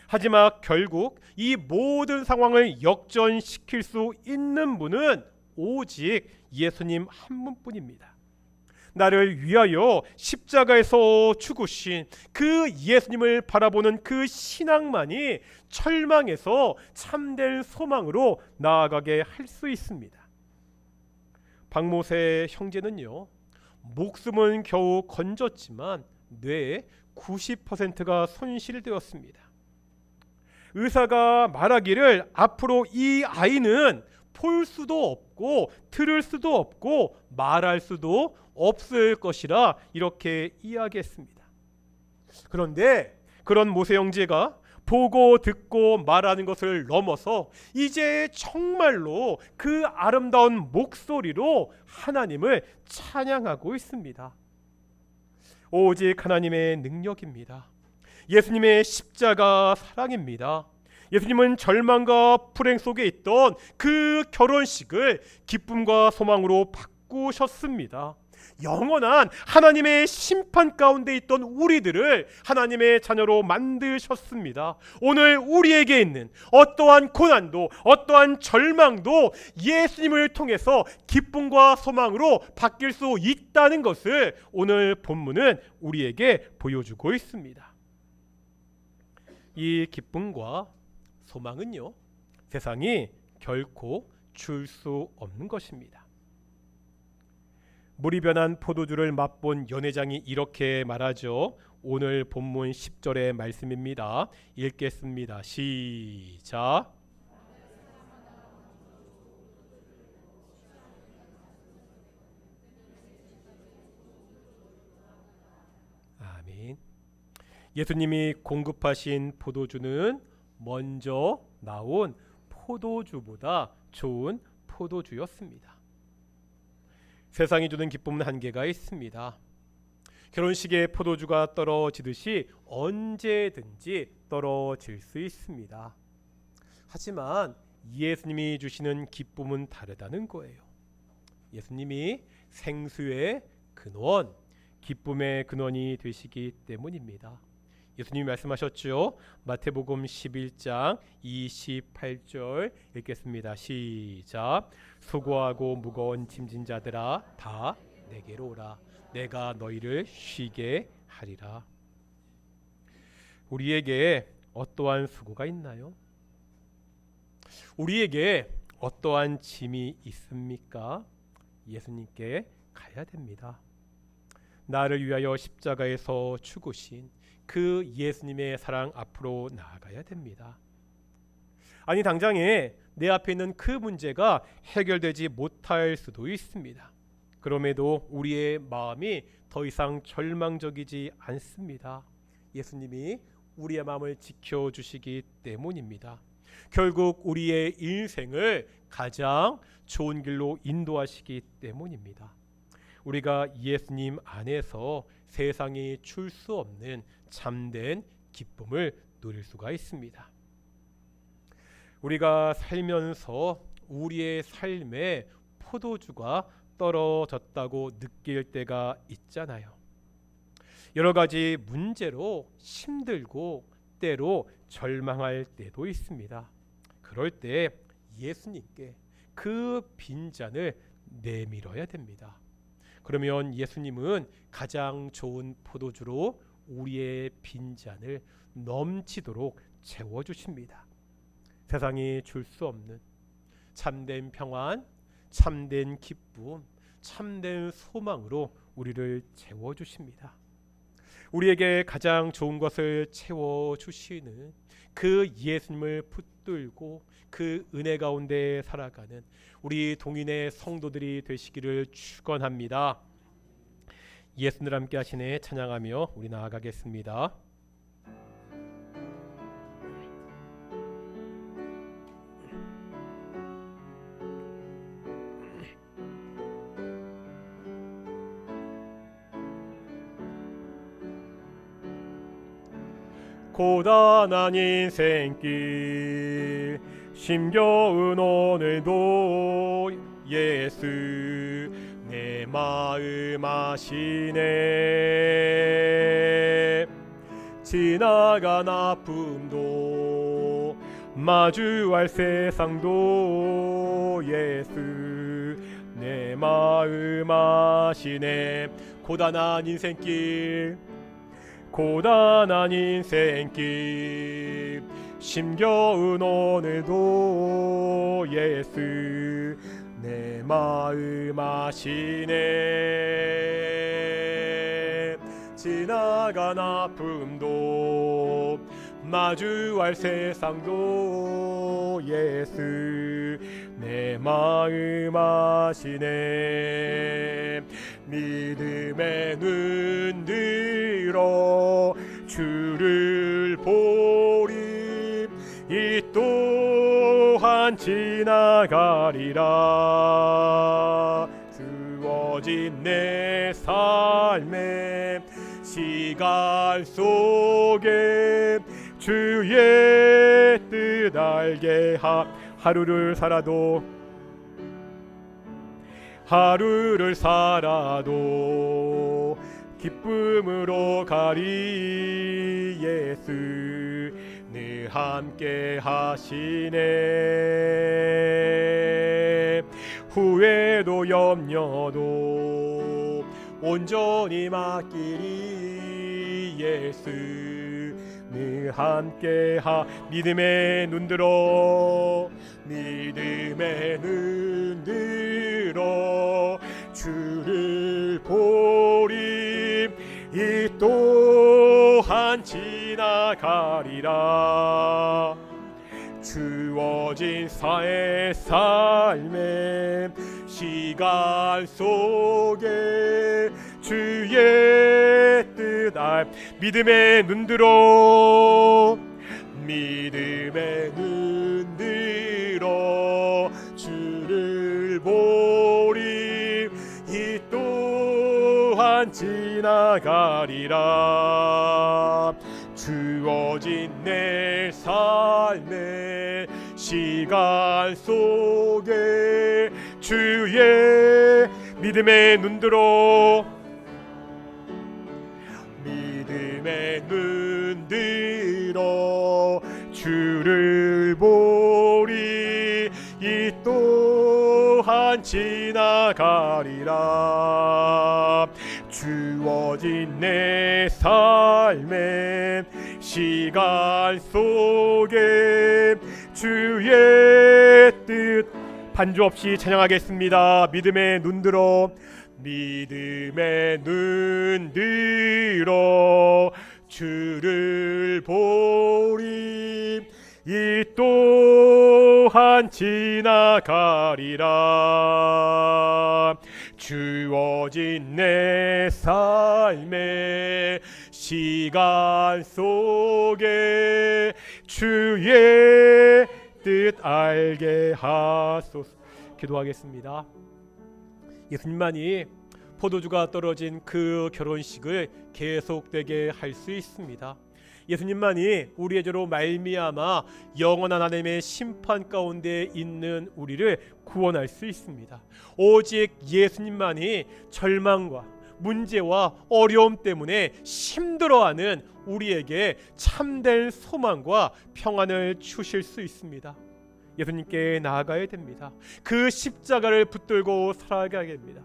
하지만 결국 이 모든 상황을 역전시킬 수 있는 분은 오직 예수님 한 분뿐입니다. 나를 위하여 십자가에서 죽으신 그 예수님을 바라보는 그 신앙만이 절망에서 참된 소망으로 나아가게 할 수 있습니다. 박모세 형제는요, 목숨은 겨우 건졌지만 뇌의 90%가 손실되었습니다. 의사가 말하기를 앞으로 이 아이는 볼 수도 없고 들을 수도 없고 말할 수도 없을 것이라 이렇게 이야기했습니다. 그런데 그런 모세 형제가 보고 듣고 말하는 것을 넘어서 이제 정말로 그 아름다운 목소리로 하나님을 찬양하고 있습니다. 오직 하나님의 능력입니다. 예수님의 십자가 사랑입니다. 예수님은 절망과 불행 속에 있던 그 결혼식을 기쁨과 소망으로 바꾸셨습니다. 영원한 하나님의 심판 가운데 있던 우리들을 하나님의 자녀로 만드셨습니다. 오늘 우리에게 있는 어떠한 고난도 어떠한 절망도 예수님을 통해서 기쁨과 소망으로 바뀔 수 있다는 것을 오늘 본문은 우리에게 보여주고 있습니다. 이 기쁨과 소망은요, 세상이 결코 줄 수 없는 것입니다. 물이 변한 포도주를 맛본 연회장이 이렇게 말하죠. 오늘 본문 10절의 말씀입니다. 읽겠습니다. 시작. 아멘. 예수님이 공급하신 포도주는 먼저 나온 포도주보다 좋은 포도주였습니다. 세상이 주는 기쁨은 한계가 있습니다. 결혼식에 포도주가 떨어지듯이 언제든지 떨어질 수 있습니다. 하지만 예수님이 주시는 기쁨은 다르다는 거예요. 예수님이 생수의 근원, 기쁨의 근원이 되시기 때문입니다. 예수님이 말씀하셨죠. 마태복음 11장 28절 읽겠습니다. 시작. 수고하고 무거운 짐진 자들아 다 내게로 오라. 내가 너희를 쉬게 하리라. 우리에게 어떠한 수고가 있나요? 우리에게 어떠한 짐이 있습니까? 예수님께 가야 됩니다. 나를 위하여 십자가에서 죽으신 그 예수님의 사랑 앞으로 나아가야 됩니다. 아니, 당장에 내 앞에 있는 그 문제가 해결되지 못할 수도 있습니다. 그럼에도 우리의 마음이 더 이상 절망적이지 않습니다. 예수님이 우리의 마음을 지켜주시기 때문입니다. 결국 우리의 인생을 가장 좋은 길로 인도하시기 때문입니다. 우리가 예수님 안에서 세상이 줄 수 없는 참된 기쁨을 누릴 수가 있습니다. 우리가 살면서 우리의 삶에 포도주가 떨어졌다고 느낄 때가 있잖아요. 여러 가지 문제로 힘들고 때로 절망할 때도 있습니다. 그럴 때 예수님께 그 빈잔을 내밀어야 됩니다. 그러면 예수님은 가장 좋은 포도주로 우리의 빈잔을 넘치도록 채워주십니다. 세상이 줄 수 없는 참된 평안, 참된 기쁨, 참된 소망으로 우리를 채워주십니다. 우리에게 가장 좋은 것을 채워주시는 그 예수님을 붙들고 그 은혜 가운데 살아가는 우리 동인의 성도들이 되시기를 축원합니다. 예수님을 함께 하시네 찬양하며 우리 나아가겠습니다. 고단한 인생길 힘겨운 오늘도 예수 내 마음 아시네. 지나간 아픔도 마주할 세상도 예수 내 마음 아시네. 고단한 인생길 고단한 인생길 힘겨운 오늘도 예수 내 마음 아시네. 지나간 아픔도 마주할 세상도 예수 내 마음 아시네. 믿음의 눈 들어 주를 보리 이 또한 지나가리라. 주어진 내 삶의 시간 속에 주의 뜻 알게 하루를 살아도 기쁨으로 가리. 예수 늘 함께 하시네. 후회도 염려도 온전히 맡기리. 예수 늘 함께 믿음의 눈 들어 주를 보리 이 또한 지나가리라. 주어진 삶의 시간 속에 주의 뜻 믿음의 눈 들어 주를 보리 이 또한 지나가리라. 주어진 내 삶의 시간 속에 주의 믿음의 눈 들어 주를 보리 이 또한 지나가리라. 주어진 내 삶의 시간 속에 주의 뜻 반주 없이 찬양하겠습니다. 믿음의 눈 들어 주를 보리 이 또한 지나가리라. 주어진 내 삶의 시간 속에 주의 뜻 알게 하소서. 기도하겠습니다. 예수님만이 포도주가 떨어진 그 결혼식을 계속되게 할 수 있습니다. 예수님만이 우리의 죄로 말미암아 영원한 하나님의 심판 가운데 있는 우리를 구원할 수 있습니다. 오직 예수님만이 절망과 문제와 어려움 때문에 힘들어하는 우리에게 참된 소망과 평안을 주실 수 있습니다. 예수님께 나아가야 됩니다. 그 십자가를 붙들고 살아가야 됩니다.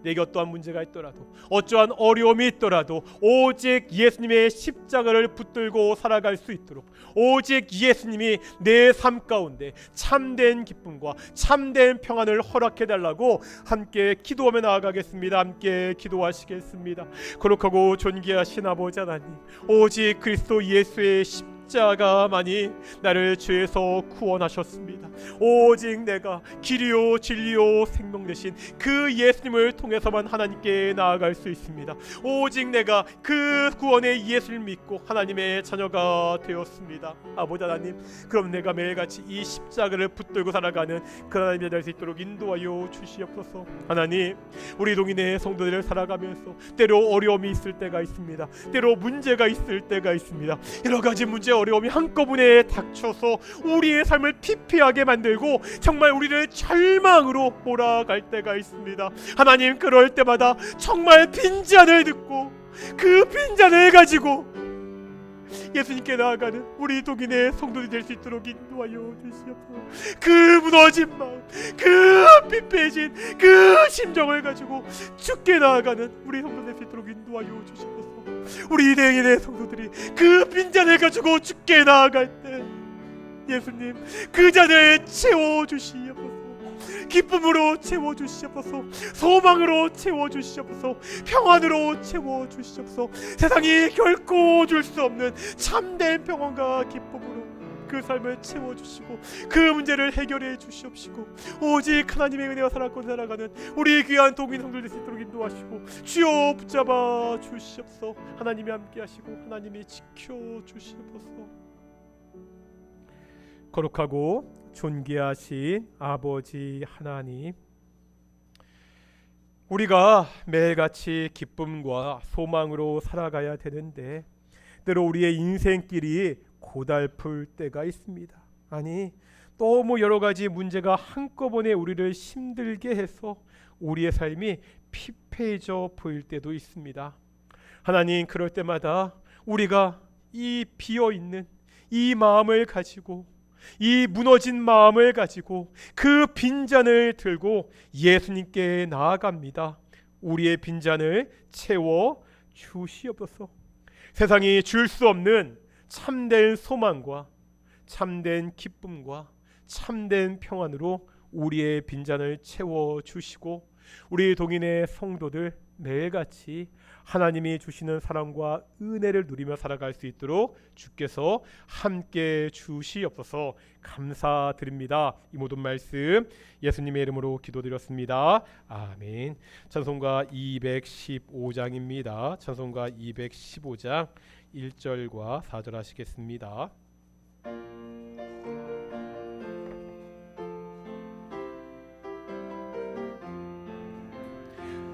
내게 어떠한 문제가 있더라도, 어떠한 어려움이 있더라도 오직 예수님의 십자가를 붙들고 살아갈 수 있도록, 오직 예수님이 내 삶 가운데 참된 기쁨과 참된 평안을 허락해 달라고 함께 기도하며 나아가겠습니다. 함께 기도하시겠습니다. 거룩하고 존귀하신 아버지 하나님, 오직 그리스도 예수의 십자가만이 나를 죄에서 구원하셨습니다. 오직 내가 길이요 진리요 생명 되신 그 예수님을 통해서만 하나님께 나아갈 수 있습니다. 오직 내가 그 구원의 예수를 믿고 하나님의 자녀가 되었습니다. 아버지 하나님, 그럼 내가 매일같이 이 십자가를 붙들고 살아가는 그 하나님이 될 수 있도록 인도하여 주시옵소서. 하나님, 우리 동인의 성도들을 살아가면서 때로 어려움이 있을 때가 있습니다. 때로 문제가 있을 때가 있습니다. 여러 가지 문제 어려움이 한꺼번에 닥쳐서 우리의 삶을 피폐하게 만들고 정말 우리를 절망으로 몰아갈 때가 있습니다. 하나님, 그럴 때마다 정말 빈잔을 듣고 그 빈잔을 가지고 예수님께 나아가는 우리 독인의 성도들이 될 수 있도록 인도하여 주시옵소서. 그 무너진 마음, 그 피폐해진 그 심정을 가지고 주께 나아가는 우리 성도들 될 수 있도록 인도하여 주시옵소서. 우리 대인의 성도들이 그 빈잔을 가지고 주께 나아갈 때 예수님, 그 잔을 채워주시옵소서. 기쁨으로 채워주시옵소서. 소망으로 채워주시옵소서. 평안으로 채워주시옵소서. 세상이 결코 줄 수 없는 참된 평안과 기쁨으로 그 삶을 채워주시고 그 문제를 해결해 주시옵시고, 오직 하나님의 은혜와 사랑권 살아가는 우리 귀한 동인 성도들 될 수 있도록 인도하시고 주여 붙잡아 주시옵소서. 하나님이 함께 하시고 하나님이 지켜 주시옵소서. 거룩하고 존귀하신 아버지 하나님, 우리가 매일같이 기쁨과 소망으로 살아가야 되는데 때로 우리의 인생길이 고달플 때가 있습니다. 아니, 너무 여러 가지 문제가 한꺼번에 우리를 힘들게 해서 우리의 삶이 피폐해져 보일 때도 있습니다. 하나님, 그럴 때마다 우리가 이 비어있는 이 마음을 가지고, 이 무너진 마음을 가지고 그 빈잔을 들고 예수님께 나아갑니다. 우리의 빈잔을 채워 주시옵소서. 세상이 줄 수 없는 참된 소망과 참된 기쁨과 참된 평안으로 우리의 빈잔을 채워 주시고, 우리 동인의 성도들 매일같이 하나님이 주시는 사랑과 은혜를 누리며 살아갈 수 있도록 주께서 함께 주시옵소서. 감사드립니다. 이 모든 말씀 예수님의 이름으로 기도드렸습니다. 아멘. 찬송가 215장입니다. 찬송가 215장 1절과 4절 하시겠습니다.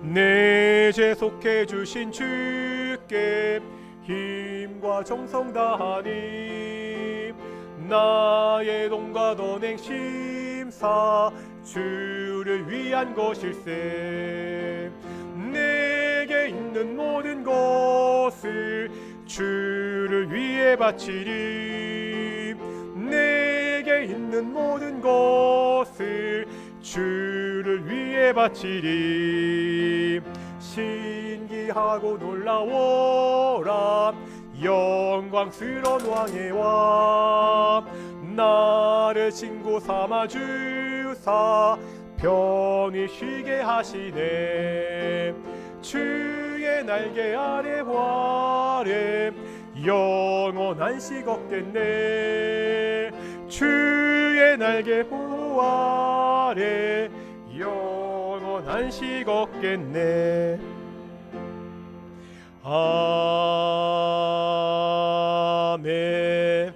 내 죄 속해 주신 주께 힘과 정성 다하니, 나의 돈과 언행 심사 주를 위한 것일세. 내게 있는 모든 것을 주를 위해 바치리. 내게 있는 모든 것을 주를 위해 바치리. 신기하고 놀라워라 영광스러운 왕의 왕, 나를 친구 삼아 주사 편히 쉬게 하시네. 주의 날개 아래 활에 영원한 식 얻겠네. 주의 날개 보호 아래 영원한 식 얻겠네. 아멘.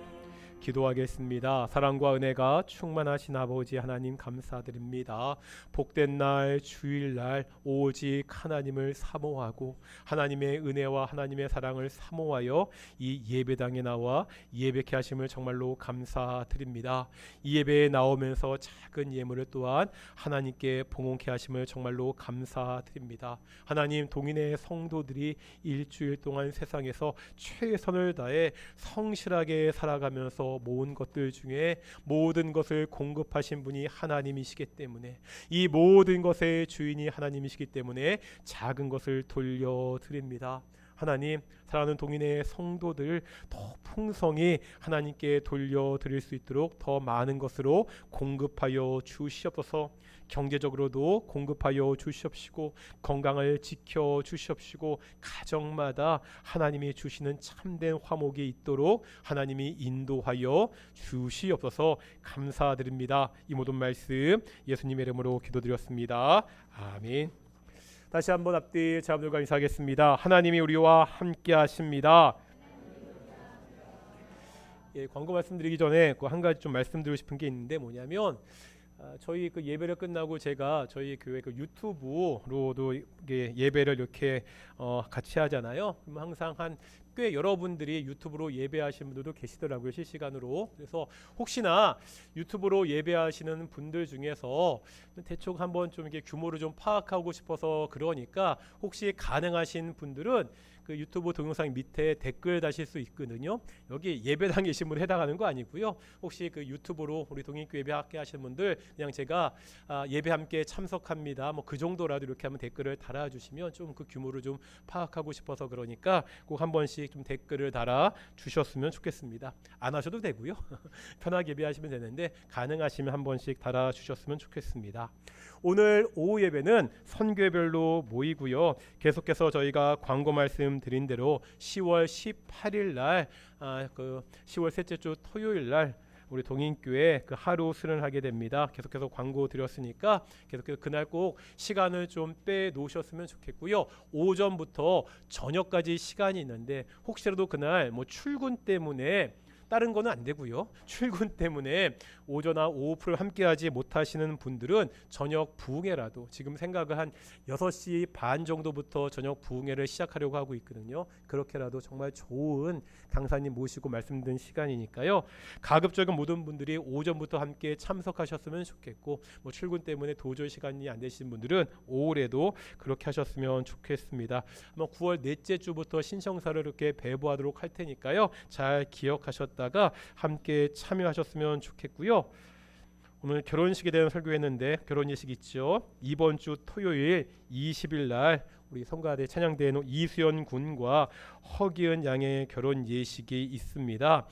기도하겠습니다. 사랑과 은혜가 충만하신 아버지 하나님 감사드립니다. 복된 날 주일날 오직 하나님을 사모하고 하나님의 은혜와 하나님의 사랑을 사모하여 이 예배당에 나와 예배케 하심을 정말로 감사드립니다. 이 예배에 나오면서 작은 예물을 또한 하나님께 봉헌케 하심을 정말로 감사드립니다. 하나님, 동인의 성도들이 일주일 동안 세상에서 최선을 다해 성실하게 살아가면서 모은 것들 중에 모든 것을 공급하신 분이 하나님이시기 때문에, 이 모든 것의 주인이 하나님이시기 때문에 작은 것을 돌려드립니다. 하나님, 사랑하는 동인의 성도들 더 풍성히 하나님께 돌려드릴 수 있도록 더 많은 것으로 공급하여 주시옵소서. 경제적으로도 공급하여 주시옵시고, 건강을 지켜 주시옵시고, 가정마다 하나님이 주시는 참된 화목이 있도록 하나님이 인도하여 주시옵소서. 감사드립니다. 이 모든 말씀 예수님의 이름으로 기도드렸습니다. 아멘. 다시 한번 앞뒤 자분들과 인사하겠습니다. 하나님이 우리와 함께 하십니다. 광고 말씀드리기 전에 한 가지 좀 말씀드리고 싶은 게 있는데, 뭐냐면 저희 예배를 끝나고 제가 저희 교회 유튜브로도 예배를 이렇게 같이 하잖아요. 그럼 항상 꽤 여러분들이 유튜브로 예배하시는 분들도 계시더라고요, 실시간으로. 그래서 혹시나 유튜브로 예배하시는 분들 중에서 대충 한번 좀 이게 규모를 좀 파악하고 싶어서, 그러니까 혹시 가능하신 분들은 유튜브 동영상 밑에 댓글 다실 수 있거든요. 여기 예배당 계신 분 해당하는 거 아니고요. 혹시 유튜브로 우리 동인교 예배 함께 하시는 분들, 그냥 제가 예배 함께 참석합니다, 뭐 그 정도라도 이렇게 한번 댓글을 달아주시면 좀 그 규모를 좀 파악하고 싶어서, 그러니까 꼭 한 번씩 좀 댓글을 달아 주셨으면 좋겠습니다. 안 하셔도 되고요. 편하게 예배하시면 되는데 가능하시면 한 번씩 달아 주셨으면 좋겠습니다. 오늘 오후 예배는 선교별로 모이고요. 계속해서 저희가 광고 말씀드린 대로 10월 18일 날 10월 셋째 주 토요일 날 우리 동인교회 하루 수련하게 됩니다. 계속해서 광고 드렸으니까 계속해서 그날 꼭 시간을 좀 빼 놓으셨으면 좋겠고요. 오전부터 저녁까지 시간이 있는데, 혹시라도 그날 출근 때문에, 다른 거는 안 되고요, 출근 때문에 오전이나 오후 프로그램 함께하지 못하시는 분들은 저녁 부흥회라도, 지금 생각을 한 6시 반 정도부터 저녁 부흥회를 시작하려고 하고 있거든요. 그렇게라도 정말 좋은 강사님 모시고 말씀드린 시간이니까요, 가급적인 모든 분들이 오전부터 함께 참석하셨으면 좋겠고, 출근 때문에 도저히 시간이 안 되시는 분들은 오후에도 그렇게 하셨으면 좋겠습니다. 9월 넷째 주부터 신청사를 이렇게 배부하도록 할 테니까요, 잘 기억하셨다가 함께 참여하셨으면 좋겠고요. 오늘 결혼식에 대한 설교했는데, 결혼 예식 있죠. 이번 주 토요일 20일 날 우리 성가대 찬양대회 이수연 군과 허기은 양의 결혼 예식이 있습니다.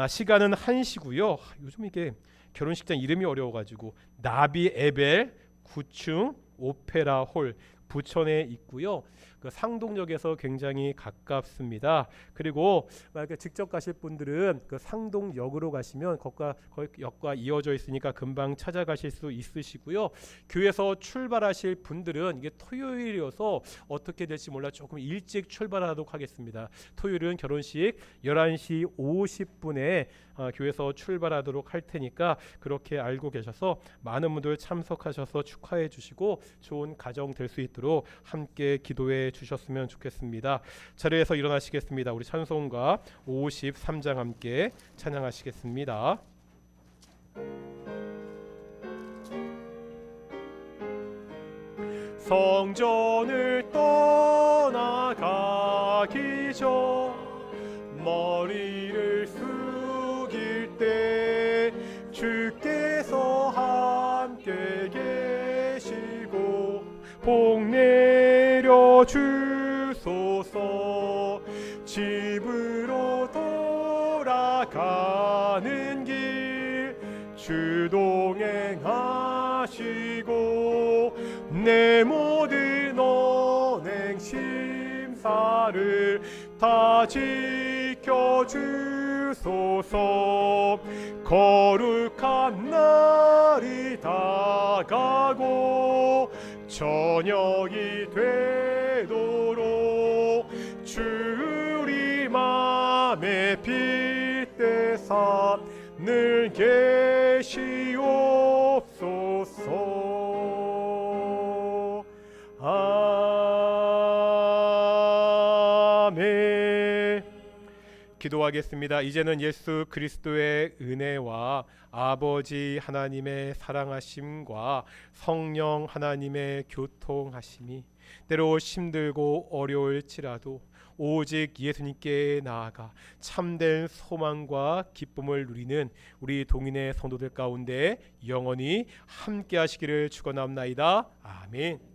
시간은 1시고요. 요즘 이게 결혼식장 이름이 어려워가지고 나비 에벨 9층 오페라 홀 부천에 있고요. 상동역에서 굉장히 가깝습니다. 그리고 만약에 직접 가실 분들은 상동역으로 가시면 역과 이어져 있으니까 금방 찾아가실 수 있으시고요. 교회에서 출발하실 분들은, 이게 토요일이어서 어떻게 될지 몰라 조금 일찍 출발하도록 하겠습니다. 토요일은 결혼식 11시 50분에 교회에서 출발하도록 할 테니까 그렇게 알고 계셔서 많은 분들 참석하셔서 축하해 주시고 좋은 가정 될 수 있도록 함께 기도해 주셨으면 좋겠습니다. 자리에서 일어나시겠습니다. 우리 찬송가 53장 함께 찬양하시겠습니다. 성전을 떠나가기 전 머리를 숙일 때 주께서 함께 계시고 복 내려 주소서. 집으로 돌아가는 길 주 동행하시고 내 모든 언행 심사를 다 지켜주소서. 거룩한 날이 다가고 저녁이 되도록 주 우리 맘에 빛대 계사 늘 계시옵소서. 아멘. 기도하겠습니다. 이제는 예수 그리스도의 은혜와 아버지 하나님의 사랑하심과 성령 하나님의 교통하심이 때로 힘들고 어려울지라도 오직 예수님께 나아가 참된 소망과 기쁨을 누리는 우리 동인의 성도들 가운데 영원히 함께 하시기를 축원합나이다. 아멘.